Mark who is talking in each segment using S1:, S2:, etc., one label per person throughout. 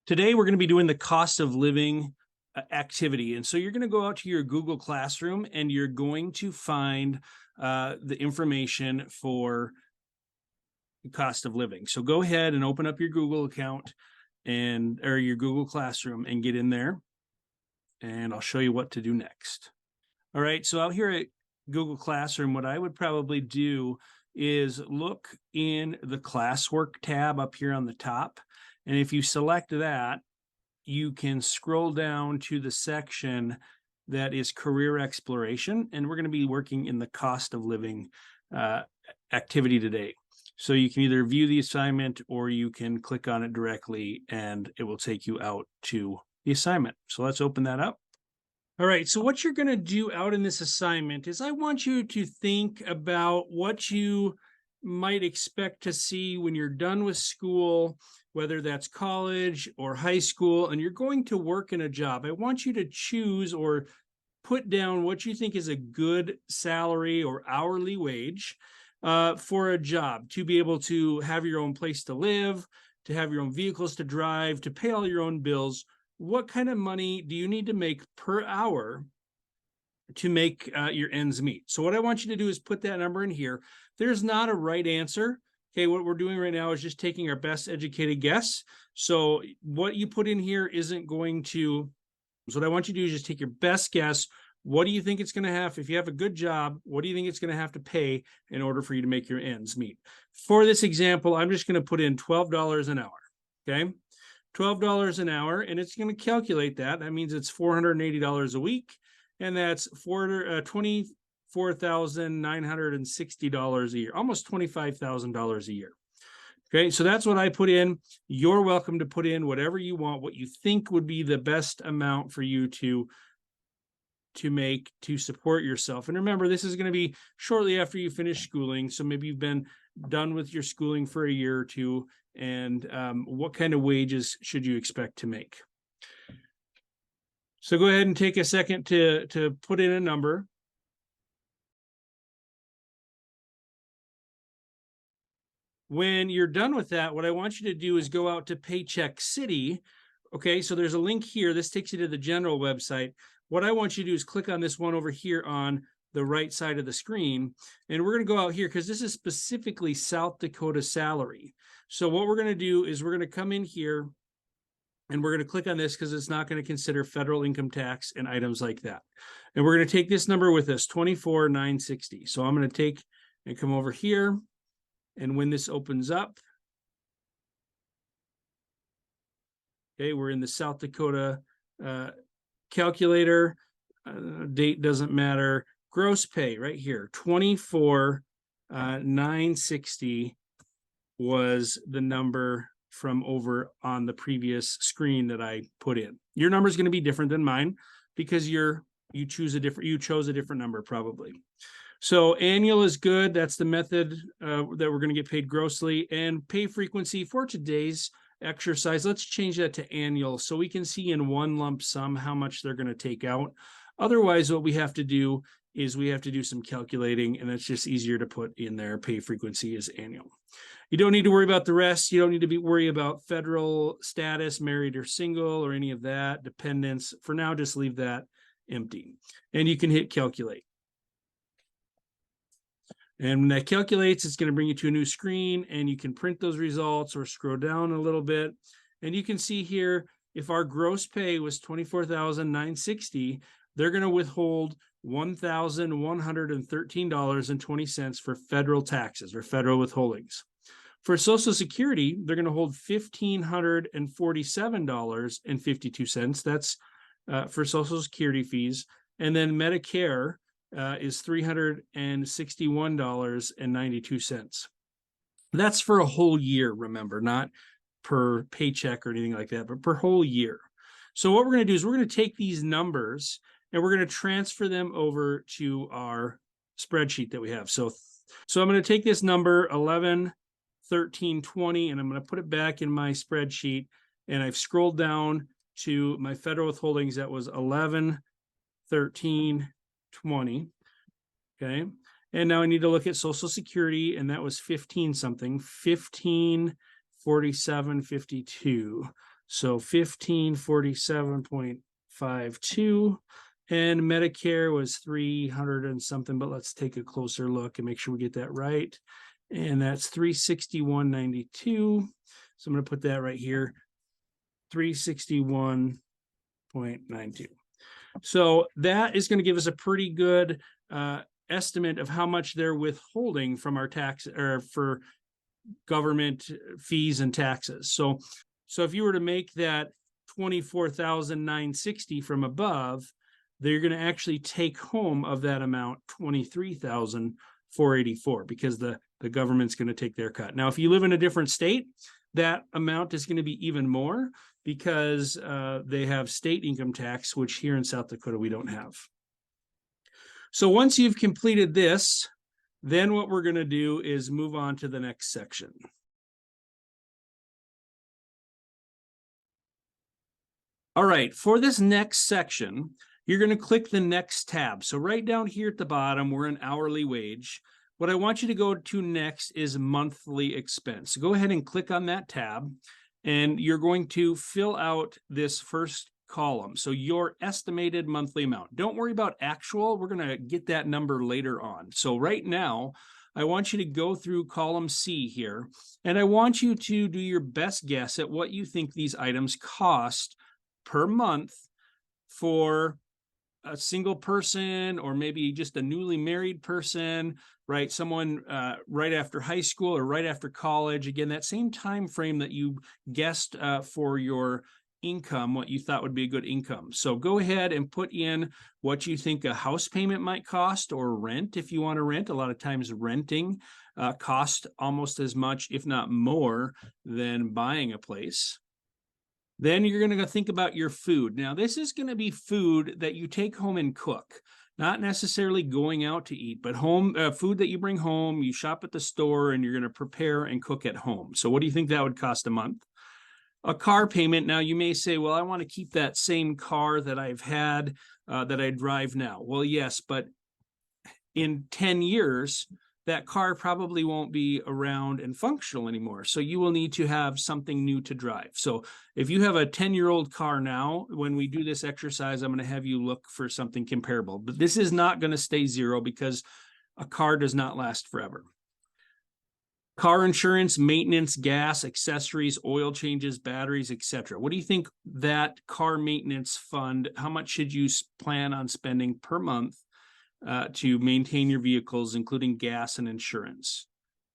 S1: Today, we're going to be doing the cost of living activity. And so you're going to go out to your Google Classroom and you're going to find the information for cost of living. So go ahead and open up your Google account or your Google Classroom and get in there. And I'll show you what to do next. All right, so out here at Google Classroom, what I would probably do is look in the classwork tab up here on the top. And if you select that, you can scroll down to the section that is career exploration. And we're going to be working in the cost of living activity today. So you can either view the assignment or you can click on it directly and it will take you out to the assignment. So let's open that up. All right, so what you're going to do out in this assignment is I want you to think about what you might expect to see when you're done with school, whether that's college or high school, and you're going to work in a job. I want you to choose or put down what you think is a good salary or hourly wage for a job, to be able to have your own place to live, to have your own vehicles to drive, to pay all your own bills. What kind of money do you need to make per hour to make your ends meet? So what I want you to do is put that number in here. There's not a right answer. Okay, what we're doing right now is just taking our best educated guess. So what you put in here isn't going to, so what I want you to do is just take your best guess. What do you think it's going to have? If you have a good job, what do you think it's going to have to pay in order for you to make your ends meet? For this example, I'm just going to put in $12 an hour. Okay. $12 an hour, and it's going to calculate that. That means it's $480 a week, and that's $24,960 a year, almost $25,000 a year. Okay, so that's what I put in. You're welcome to put in whatever you want, what you think would be the best amount for you to make to support yourself. And remember, this is going to be shortly after you finish schooling, so maybe you've been done with your schooling for a year or two, and what kind of wages should you expect to make? So go ahead and take a second to put in a number. When you're done with that, what I want you to do is go out to Paycheck City. Okay, so there's a link here. This takes you to the general website. What I want you to do is click on this one over here on the right side of the screen. And we're going to go out here because this is specifically South Dakota salary. So what we're going to do is we're going to come in here and we're going to click on this because it's not going to consider federal income tax and items like that. And we're going to take this number with us, $24,960. So I'm going to take and come over here. And when this opens up, okay, we're in the South Dakota calculator. Date doesn't matter. Gross pay right here, $24,960 was the number from over on the previous screen that I put in. Your number is going to be different than mine because you chose a different number probably. So annual is good. That's the method that we're going to get paid grossly. And pay frequency for today's exercise, let's change that to annual so we can see in one lump sum how much they're going to take out. Otherwise, what we have to do is we have to do some calculating, and it's just easier to put in there. Pay frequency is annual. You don't need to worry about the rest. You don't need to worry about federal status, married or single, or any of that, dependents. For now, just leave that empty. And you can hit calculate. And when that calculates, it's going to bring you to a new screen, and you can print those results or scroll down a little bit. And you can see here, if our gross pay was $24,960, they're going to withhold $1,113.20 for federal taxes or federal withholdings. For Social Security, they're going to hold $1,547.52. That's for Social Security fees. And then Medicare is $361.92. That's for a whole year, remember, not per paycheck or anything like that, but per whole year. So what we're going to do is we're going to take these numbers and we're going to transfer them over to our spreadsheet that we have. So I'm going to take this number 111320 and I'm going to put it back in my spreadsheet, and I've scrolled down to my federal withholdings. That was 111320. Okay, and now I need to look at Social Security, and that was 15 something, 1547.52. So 1547.52. And Medicare was 300 and something, but let's take a closer look and make sure we get that right. And that's 361.92. So I'm going to put that right here, 361.92. So that is going to give us a pretty good estimate of how much they're withholding from our tax or for government fees and taxes. So if you were to make that 24,960 from above, they're going to actually take home of that amount 23,484 because the government's going to take their cut. Now, if you live in a different state, that amount is going to be even more because they have state income tax, which here in South Dakota we don't have. So once you've completed this, then what we're going to do is move on to the next section. All right, for this next section, you're going to click the next tab. So right down here at the bottom, we're in hourly wage. What I want you to go to next is monthly expense. So go ahead and click on that tab, and you're going to fill out this first column. So your estimated monthly amount. Don't worry about actual. We're going to get that number later on. So right now, I want you to go through column C here, and I want you to do your best guess at what you think these items cost per month for a single person, or maybe just a newly married person, right? Someone right after high school or right after college. Again, that same time frame that you guessed for your income, what you thought would be a good income. So go ahead and put in what you think a house payment might cost, or rent if you want to rent. A lot of times renting costs almost as much, if not more, than buying a place. Then you're going to think about your food. Now, this is going to be food that you take home and cook, not necessarily going out to eat, but home food that you bring home, you shop at the store, and you're going to prepare and cook at home. So what do you think that would cost a month? A car payment. Now, you may say, well, I want to keep that same car that I've had that I drive now. Well, yes, but in 10 years, that car probably won't be around and functional anymore. So you will need to have something new to drive. So if you have a 10-year-old car now, when we do this exercise, I'm going to have you look for something comparable. But this is not going to stay zero because a car does not last forever. Car insurance, maintenance, gas, accessories, oil changes, batteries, etc. What do you think that car maintenance fund, how much should you plan on spending per month to maintain your vehicles, including gas and insurance?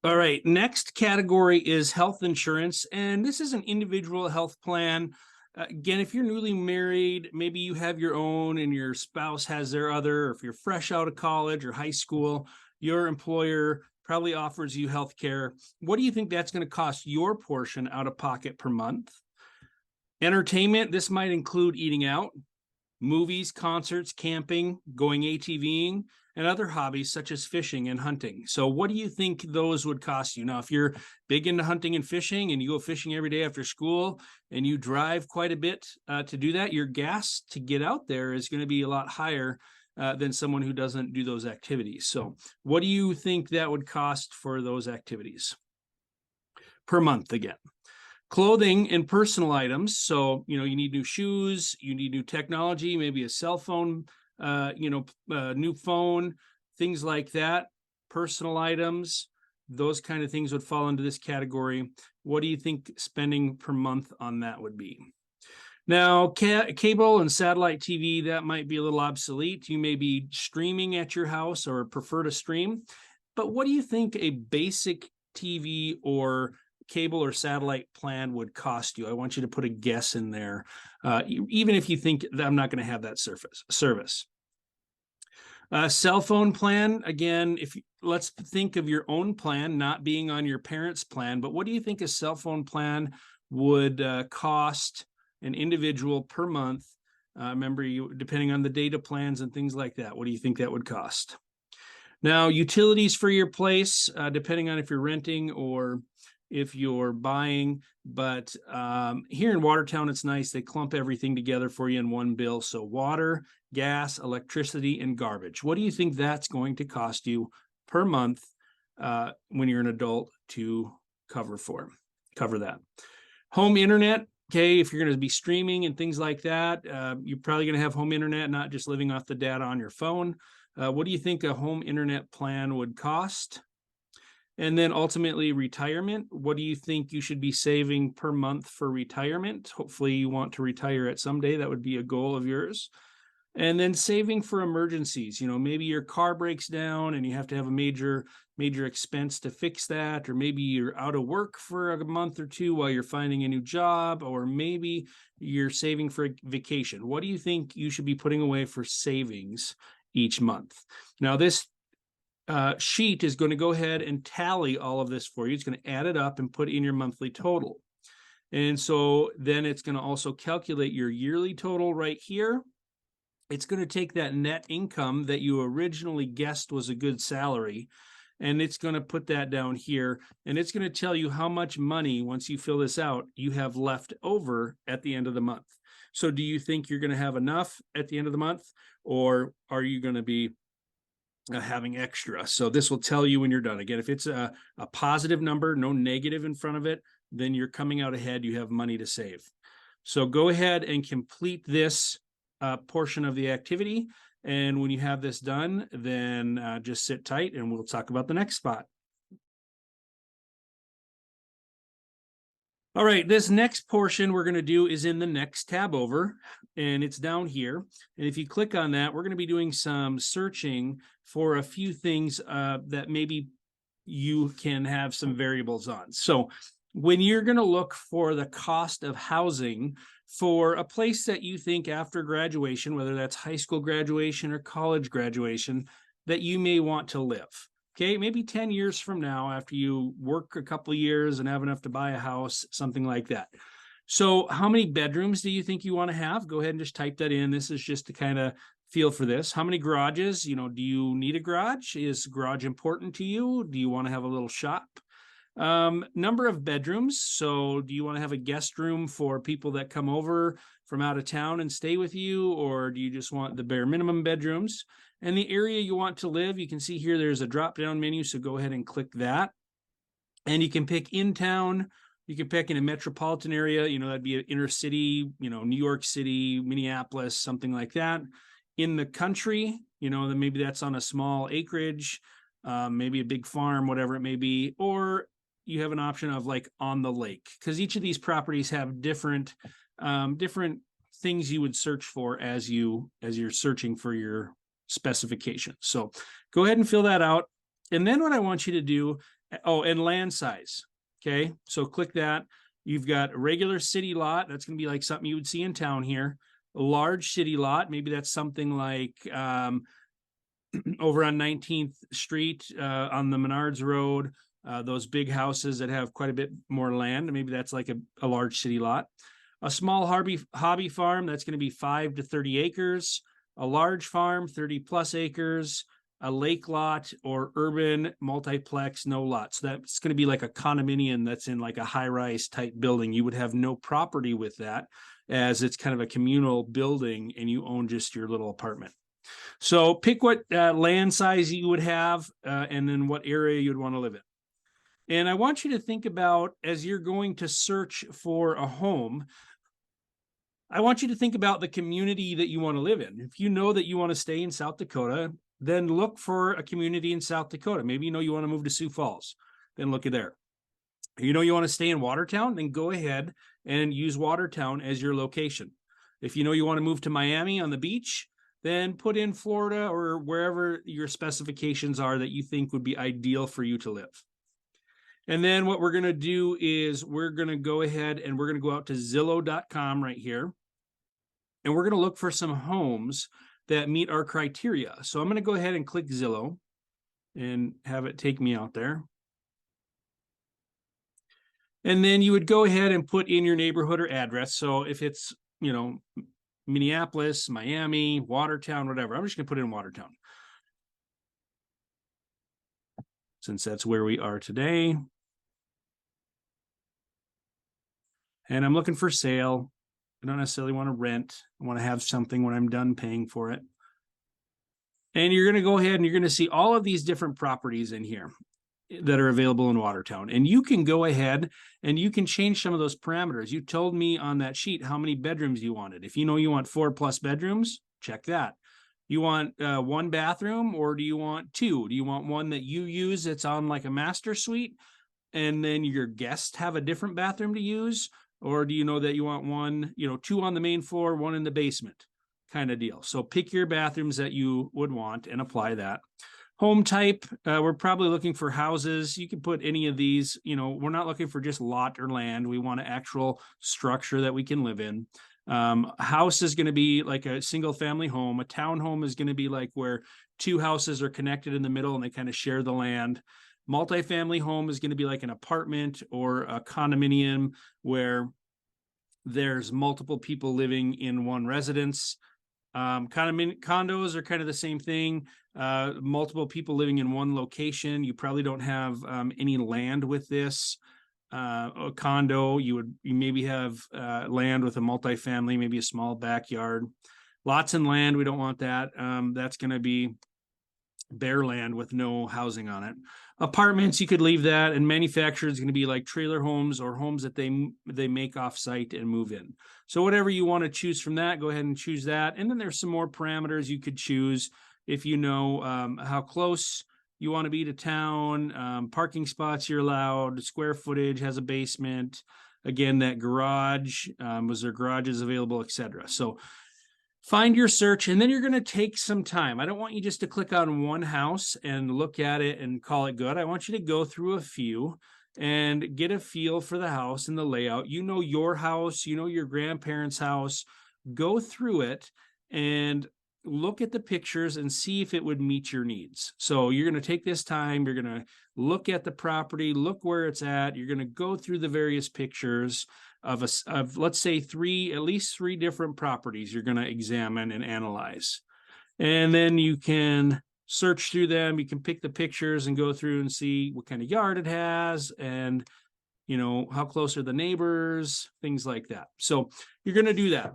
S1: All right, next category is health insurance, and this is an individual health plan. Again, if you're newly married, maybe you have your own and your spouse has their other, or if you're fresh out of college or high school, your employer probably offers you health care. What do you think that's going to cost your portion out of pocket per month? Entertainment, this might include eating out, movies, concerts, camping, going ATVing, and other hobbies such as fishing and hunting. So what do you think those would cost you? Now, if you're big into hunting and fishing and you go fishing every day after school and you drive quite a bit to do that, your gas to get out there is going to be a lot higher than someone who doesn't do those activities. So what do you think that would cost for those activities per month again? Clothing and personal items. So, you need new shoes, you need new technology, maybe a cell phone, new phone, things like that. Personal items, those kind of things would fall into this category. What do you think spending per month on that would be? Now, cable and satellite TV, that might be a little obsolete. You may be streaming at your house or prefer to stream. But what do you think a basic TV or cable or satellite plan would cost you? I want you to put a guess in there, even if you think that I'm not going to have that service. Cell phone plan, again, let's think of your own plan, not being on your parents' plan, but what do you think a cell phone plan would cost an individual per month? Remember, depending on the data plans and things like that, what do you think that would cost? Now, utilities for your place, depending on if you're renting or if you're buying, but here in Watertown, it's nice. They clump everything together for you in one bill. So water, gas, electricity, and garbage. What do you think that's going to cost you per month when you're an adult to cover that? Home internet, Okay, if you're going to be streaming and things like that, you're probably going to have home internet, not just living off the data on your phone. What do you think a home internet plan would cost? And then ultimately retirement. What do you think you should be saving per month for retirement? Hopefully you want to retire at some day. That would be a goal of yours. And then saving for emergencies. Maybe your car breaks down and you have to have a major expense to fix that, or maybe you're out of work for a month or two while you're finding a new job, or maybe you're saving for a vacation. What do you think you should be putting away for savings each month? Now, this sheet is going to go ahead and tally all of this for you. It's going to add it up and put in your monthly total. And so then it's going to also calculate your yearly total right here. It's going to take that net income that you originally guessed was a good salary, and it's going to put that down here, and it's going to tell you how much money, once you fill this out, you have left over at the end of the month. So do you think you're going to have enough at the end of the month, or are you going to be having extra? So this will tell you when you're done. Again, if it's a positive number, no negative in front of it, then you're coming out ahead. You have money to save. So go ahead and complete this portion of the activity. And when you have this done, then just sit tight and we'll talk about the next spot. All right, this next portion we're going to do is in the next tab over, and it's down here. And if you click on that, we're going to be doing some searching for a few things that maybe you can have some variables on. So when you're going to look for the cost of housing for a place that you think after graduation, whether that's high school graduation or college graduation, that you may want to live. Okay, maybe 10 years from now, after you work a couple of years and have enough to buy a house, something like that. So how many bedrooms do you think you want to have? Go ahead and just type that in. This is just to kind of feel for this. How many garages? Do you need a garage? Is garage important to you? Do you want to have a little shop? Number of bedrooms. So do you want to have a guest room for people that come over from out of town and stay with you, or do you just want the bare minimum bedrooms? And the area you want to live, you can see here there's a drop-down menu, so go ahead and click that. And you can pick in town, you can pick in a metropolitan area, that'd be an inner city, New York City, Minneapolis, something like that. In the country, then maybe that's on a small acreage, maybe a big farm, whatever it may be, or you have an option of like on the lake, because each of these properties have different things you would search for as you're searching for your specifications. So go ahead and fill that out. And then what I want you to do, and land size. Okay, so click that. You've got a regular city lot. That's going to be like something you would see in town here. A large city lot, maybe that's something like over on 19th Street on the Menards Road. Those big houses that have quite a bit more land. Maybe that's like a large city lot. A small hobby farm, that's going to be 5 to 30 acres. A large farm, 30 plus acres. A lake lot or urban multiplex, no lot. So that's going to be like a condominium that's in like a high-rise type building. You would have no property with that, as it's kind of a communal building and you own just your little apartment. So pick what land size you would have and then what area you'd want to live in. And I want you to think about, as you're going to search for a home, I want you to think about the community that you want to live in. If you know that you want to stay in South Dakota, then look for a community in South Dakota. Maybe you want to move to Sioux Falls, then look at there. You want to stay in Watertown, then go ahead and use Watertown as your location. If you want to move to Miami on the beach, then put in Florida or wherever your specifications are that you think would be ideal for you to live. And then what we're going to do is we're going to go ahead and we're going to go out to Zillow.com right here. And we're going to look for some homes that meet our criteria. So I'm going to go ahead and click Zillow and have it take me out there. And then you would go ahead and put in your neighborhood or address. So if it's, Minneapolis, Miami, Watertown, whatever, I'm just going to put in Watertown, since that's where we are today. And I'm looking for sale. I don't necessarily want to rent. I want to have something when I'm done paying for it. And you're going to go ahead and you're going to see all of these different properties in here. that are available in Watertown. And you can go ahead and you can change some of those parameters. You told me on that sheet how many bedrooms you wanted. If you know you want 4+ bedrooms, check that. You want 1 bathroom, or do you want 2? Do you want one that you use that's on like a master suite and then your guests have a different bathroom to use? Or do you know that you want 1, 2 on the main floor, 1 in the basement kind of deal? So pick your bathrooms that you would want and apply that. Home type, we're probably looking for houses. You can put any of these, we're not looking for just lot or land. We want an actual structure that we can live in. A house is going to be like a single family home. A townhome is going to be like where 2 houses are connected in the middle and they kind of share the land. Multifamily home is going to be like an apartment or a condominium where there's multiple people living in one residence. Condos are kind of the same thing. Multiple people living in one location. You probably don't have any land with this. A condo, you maybe have land with a multifamily, maybe a small backyard. Lots and land, we don't want that. That's going to be bare land with no housing on it. Apartments, you could leave that, and manufactured is going to be like trailer homes or homes that they make off site and move in. So whatever you want to choose from that, go ahead and choose that. And then there's some more parameters you could choose if you know how close you want to be to town, parking spots you're allowed, square footage, has a basement, again, that garage, was there garages available, etc. So find your search, and then you're going to take some time. I don't want you just to click on one house and look at it and call it good. I want you to go through a few and get a feel for the house and the layout. You know your house, you know your grandparents' house. Go through it and look at the pictures and see if it would meet your needs. So you're going to take this time, you're going to look at the property, look where it's at, you're going to go through the various pictures of let's say at least three different properties you're going to examine and analyze. And then you can search through them, you can pick the pictures and go through and see what kind of yard it has and how close are the neighbors, things like that. So you're going to do that.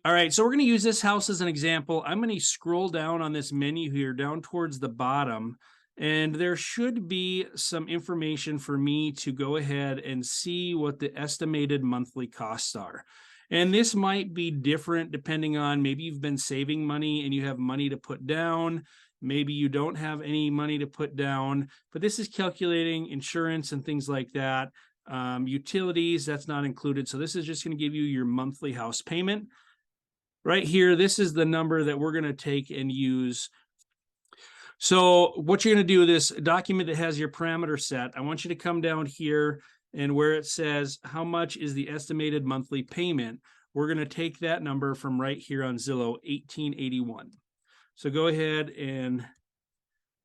S1: All right, so we're going to use this house as an example. I'm going to scroll down on this menu here, down towards the bottom, and there should be some information for me to go ahead and see what the estimated monthly costs are. And this might be different depending on, maybe you've been saving money and you have money to put down. Maybe you don't have any money to put down, but this is calculating insurance and things like that. Utilities, that's not included. So this is just going to give you your monthly house payment. Right here, this is the number that we're going to take and use. So what you're going to do, this document that has your parameter set, I want you to come down here, and where it says how much is the estimated monthly payment, we're going to take that number from right here on Zillow, $1,881. So go ahead and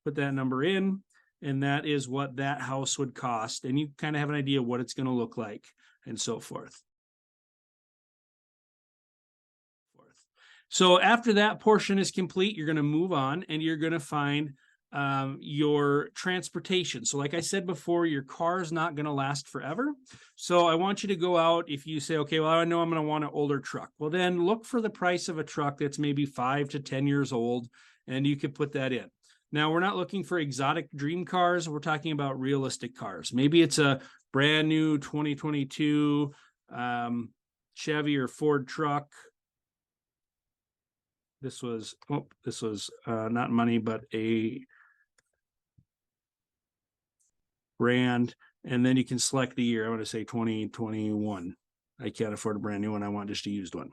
S1: put that number in, and that is what that house would cost. And you kind of have an idea what it's going to look like and so forth. So after that portion is complete, you're going to move on and you're going to find your transportation. So like I said before, your car is not going to last forever. So I want you to go out. If you say, okay, well, I know I'm going to want an older truck. Well, then look for the price of a truck that's maybe 5 to 10 years old, and you could put that in. Now, we're not looking for exotic dream cars. We're talking about realistic cars. Maybe it's a brand new 2022 Chevy or Ford truck. This was not money, but a brand. And then you can select the year. I want to say 2021. I can't afford a brand new one. I want just a used one.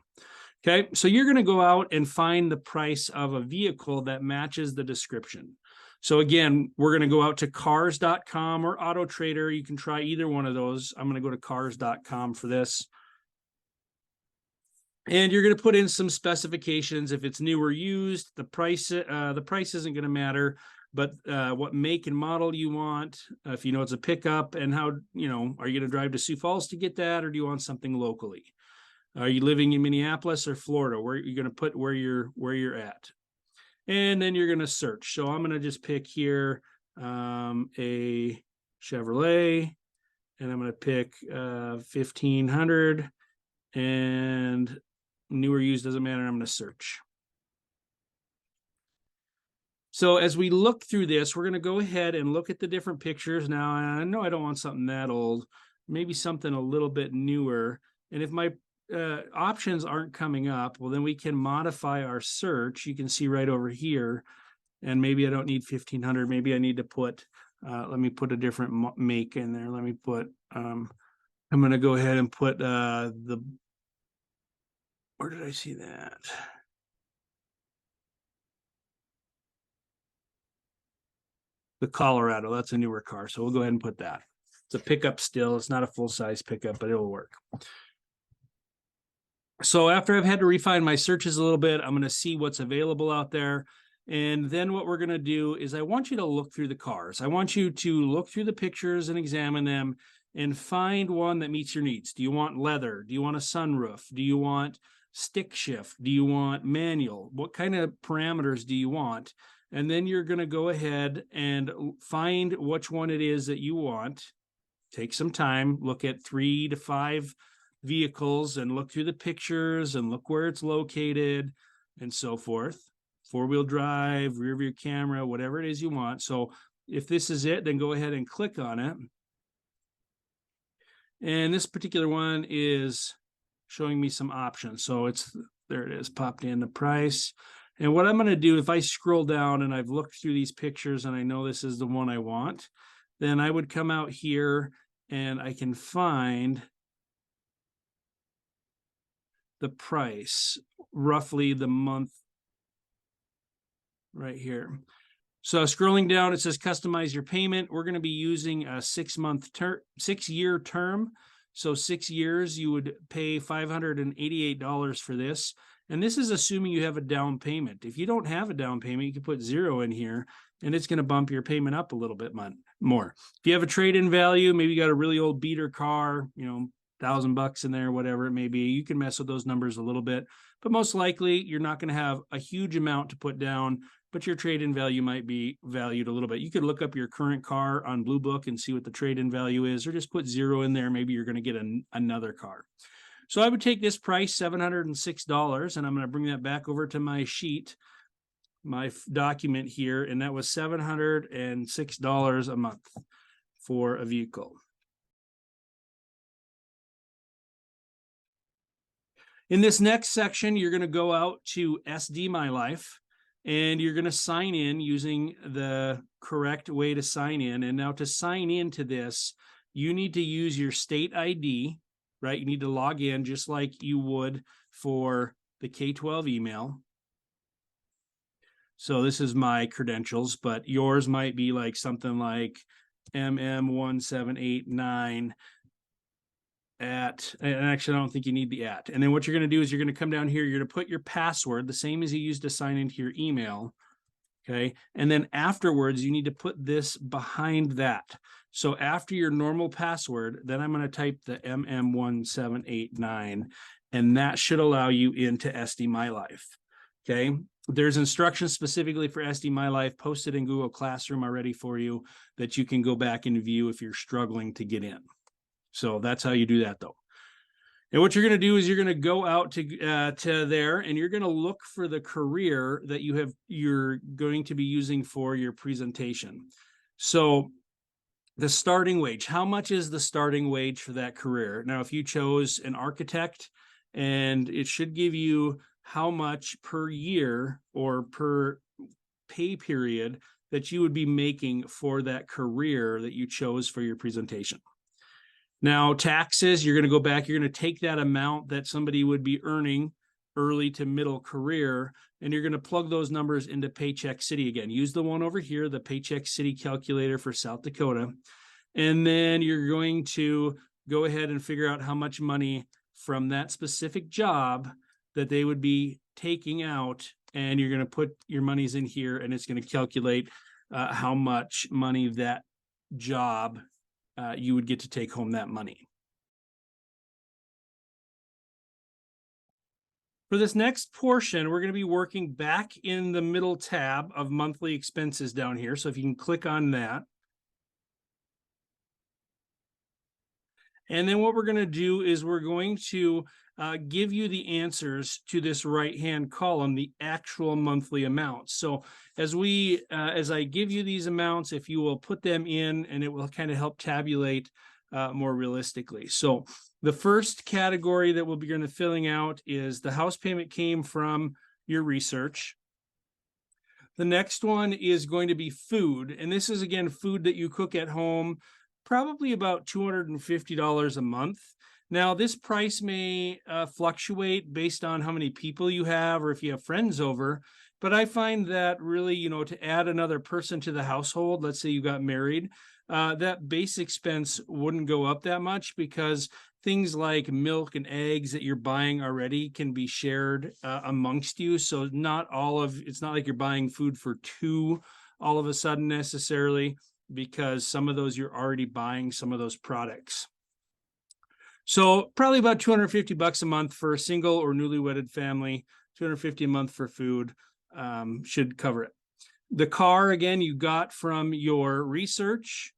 S1: Okay, so you're going to go out and find the price of a vehicle that matches the description. So again, we're going to go out to cars.com or Auto Trader. You can try either one of those. I'm going to go to cars.com for this. And you're going to put in some specifications. If it's new or used, the price isn't going to matter, but what make and model you want, if you know it's a pickup, and how, are you going to drive to Sioux Falls to get that, or do you want something locally? Are you living in Minneapolis or Florida? Where are you going to put where you're at? And then you're going to search. So I'm going to just pick here a Chevrolet, and I'm going to pick 1500, and new or used doesn't matter. I'm going to search. So as we look through this, we're going to go ahead and look at the different pictures. Now, I know I don't want something that old, maybe something a little bit newer. And if my options aren't coming up, well, then we can modify our search. You can see right over here. And maybe I don't need 1500. Maybe I need to put, let me put a different make in there. Let me put, I'm going to go ahead and put where did I see that? The Colorado, that's a newer car. So we'll go ahead and put that. It's a pickup still. It's not a full-size pickup, but it'll work. So after I've had to refine my searches a little bit, I'm going to see what's available out there. And then what we're going to do is I want you to look through the cars. I want you to look through the pictures and examine them and find one that meets your needs. Do you want leather? Do you want a sunroof? Do you want stick shift? Do you want manual? What kind of parameters do you want? And then you're going to go ahead and find which one it is that you want. Take some time, look at 3 to 5 vehicles and look through the pictures and look where it's located and so forth. 4-wheel drive, rear view camera, whatever it is you want. So if this is it, then go ahead and click on it. And this particular one is showing me some options. So it's, there it is, popped in the price. And what I'm going to do, if I scroll down and I've looked through these pictures and I know this is the one I want, then I would come out here and I can find the price, roughly the month right here. So scrolling down, it says customize your payment. We're going to be using a 6-year term. So 6 years, you would pay $588 for this. And this is assuming you have a down payment. If you don't have a down payment, you can put 0 in here and it's going to bump your payment up a little bit more. If you have a trade-in value, maybe you got a really old beater car, you know, $1,000 in there, whatever it may be, you can mess with those numbers a little bit, but most likely you're not going to have a huge amount to put down, but your trade-in value might be valued a little bit. You could look up your current car on Blue Book and see what the trade-in value is, or just put 0 in there. Maybe you're going to get another car. So I would take this price, $706, and I'm going to bring that back over to my sheet, my document here, and that was $706 a month for a vehicle. In this next section, you're going to go out to SD My Life and you're going to sign in using the correct way to sign in. And now to sign into this, you need to use your state ID, right? You need to log in just like you would for the K-12 email. So this is my credentials, but yours might be like something like MM1789 at, and actually I don't think you need the at. And then what you're going to do is you're going to come down here, you're going to put your password, the same as you used to sign into your email. Okay. And then afterwards, you need to put this behind that. So after your normal password, then I'm going to type the MM1789, and that should allow you into SD My Life. Okay. There's instructions specifically for SD My Life posted in Google Classroom already for you that you can go back and view if you're struggling to get in. So that's how you do that though. And what you're going to do is you're going to go out to there and you're going to look for the career that you're going to be using for your presentation. So the starting wage, how much is the starting wage for that career? Now, if you chose an architect, and it should give you how much per year or per pay period that you would be making for that career that you chose for your presentation. Now, taxes, you're going to go back, you're going to take that amount that somebody would be earning early to middle career, and you're going to plug those numbers into Paycheck City again. Use the one over here, the Paycheck City calculator for South Dakota. And then you're going to go ahead and figure out how much money from that specific job that they would be taking out, and you're going to put your monies in here, and it's going to calculate how much money that job you would get to take home that money. For this next portion, we're going to be working back in the middle tab of monthly expenses down here. So if you can click on that. And then what we're going to do is we're going to give you the answers to this right-hand column, the actual monthly amounts. So as I give you these amounts, if you will put them in, and it will kind of help tabulate more realistically. So the first category that we'll be going to filling out is the house payment came from your research. The next one is going to be food. And this is, again, food that you cook at home, probably about $250 a month. Now, this price may fluctuate based on how many people you have or if you have friends over. But I find that really, to add another person to the household, let's say you got married, that base expense wouldn't go up that much because things like milk and eggs that you're buying already can be shared amongst you. So it's not like you're buying food for two all of a sudden necessarily, because some of those you're already buying some of those products. So probably about $250 a month for a single or newly wedded family, $250 a month for food should cover it. The car, again, you got from your research.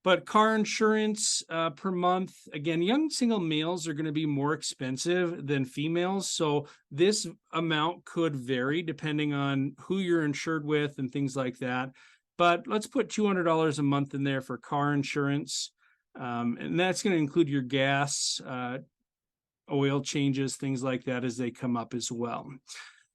S1: But car insurance per month, again, young single males are going to be more expensive than females. So this amount could vary depending on who you're insured with and things like that. But let's put $200 a month in there for car insurance. And that's going to include your gas, oil changes, things like that as they come up as well.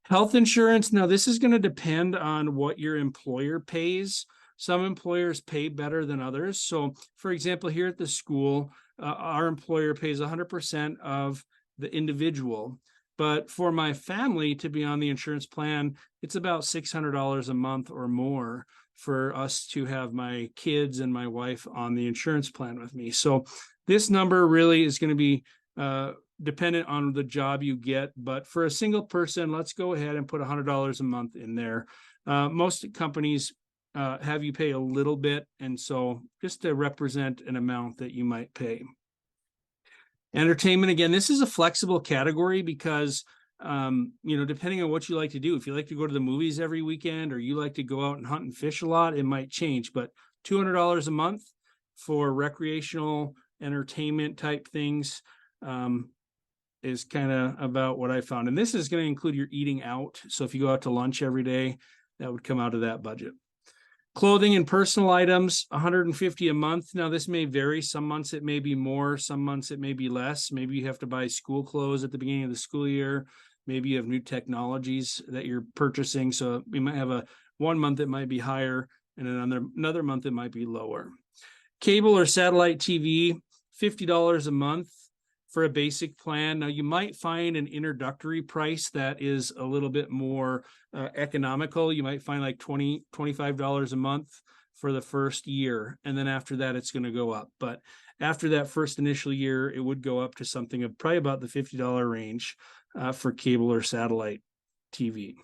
S1: Health insurance, now this is going to depend on what your employer pays. Some employers pay better than others. So, for example, here at the school, our employer pays 100% of the individual. But for my family to be on the insurance plan, it's about $600 a month or more for us to have my kids and my wife on the insurance plan with me. So this number really is going to be dependent on the job you get. But for a single person, let's go ahead and put $100 a month in there. Most companies have you pay a little bit, and so just to represent an amount that you might pay. Entertainment, again, this is a flexible category because depending on what you like to do, if you like to go to the movies every weekend or you like to go out and hunt and fish a lot, it might change. But $200 a month for recreational entertainment type things is kind of about what I found. And this is going to include your eating out. So if you go out to lunch every day, that would come out of that budget. Clothing and personal items, $150 a month. Now, this may vary. Some months it may be more. Some months it may be less. Maybe you have to buy school clothes at the beginning of the school year. Maybe you have new technologies that you're purchasing. So we might have one month it might be higher, and another month it might be lower. Cable or satellite TV, $50 a month for a basic plan. Now, you might find an introductory price that is a little bit more economical. You might find like $25 a month for the first year. And then after that, it's going to go up. But after that first initial year, it would go up to something of probably about the $50 range for cable or satellite TV.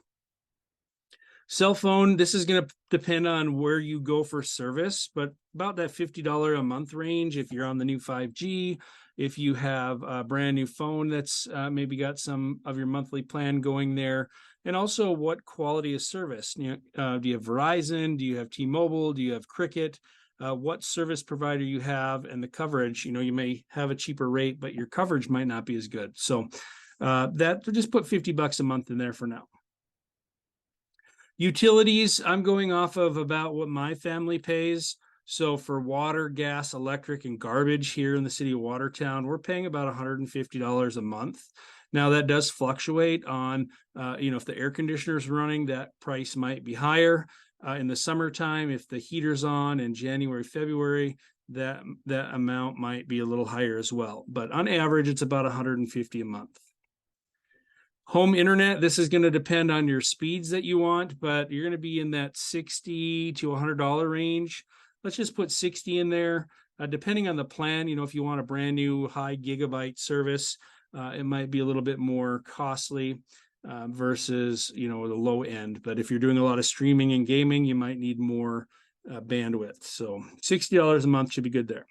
S1: Cell phone, this is going to depend on where you go for service, but about that $50 a month range if you're on the new 5G. If you have a brand new phone that's maybe got some of your monthly plan going there, and also what quality of service. Do you have Verizon? Do you have T-Mobile? Do you have Cricket? What service provider you have and the coverage. You may have a cheaper rate, but your coverage might not be as good. So just put $50 a month in there for now. Utilities, I'm going off of about what my family pays. So for water, gas, electric, and garbage here in the city of Watertown, we're paying about $150 a month. Now that does fluctuate on, if the air conditioner is running, that price might be higher. In the summertime, if the heater's on in January, February, that amount might be a little higher as well. But on average, it's about $150 a month. Home internet, this is going to depend on your speeds that you want, but you're going to be in that $60 to $100 range. Let's just put 60 in there. Depending on the plan, if you want a brand new high gigabyte service, it might be a little bit more costly versus, the low end. But if you're doing a lot of streaming and gaming, you might need more bandwidth. So $60 a month should be good there.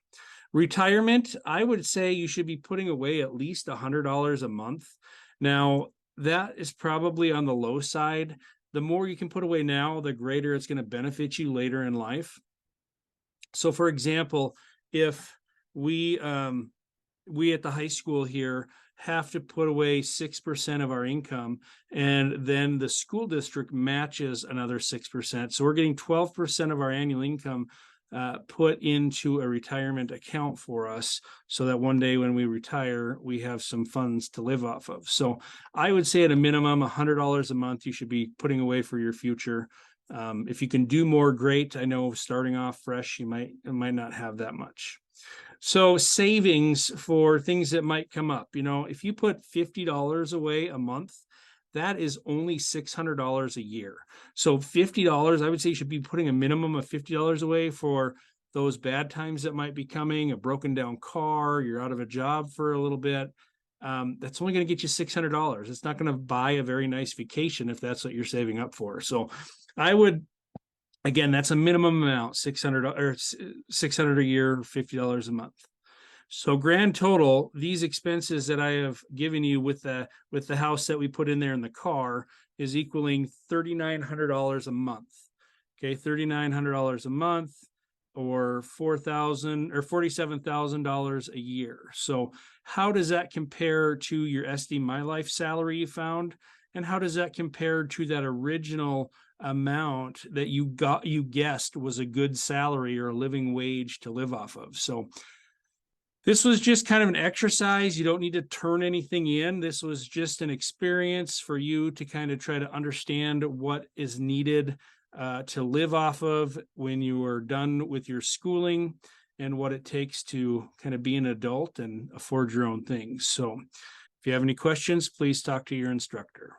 S1: Retirement, I would say you should be putting away at least $100 a month. Now, that is probably on the low side. The more you can put away now, the greater it's going to benefit you later in life. So, for example, if we we at the high school here have to put away 6% of our income, and then the school district matches another 6%. So we're getting 12% of our annual income put into a retirement account for us, so that one day when we retire, we have some funds to live off of. So I would say at a minimum, $100 a month you should be putting away for your future. If you can do more, great. I know starting off fresh, you might not have that much. So savings for things that might come up. If you put $50 away a month, that is only $600 a year. So $50, I would say you should be putting a minimum of $50 away for those bad times that might be coming, a broken down car, you're out of a job for a little bit. That's only going to get you $600. It's not going to buy a very nice vacation if that's what you're saving up for. So I would, again, that's a minimum amount, 600 or 600 a year, $50 a month. So grand total, these expenses that I have given you with the house that we put in there in the car is equaling $3,900 a month. Okay, $3,900 a month, or $4,000 or $47,000 a year. So how does that compare to your SD My Life salary you found? And how does that compare to that original amount that you guessed was a good salary or a living wage to live off of? So this was just kind of an exercise. You don't need to turn anything in. This was just an experience for you to kind of try to understand what is needed to live off of when you are done with your schooling, and what it takes to kind of be an adult and afford your own things. So if you have any questions, please talk to your instructor.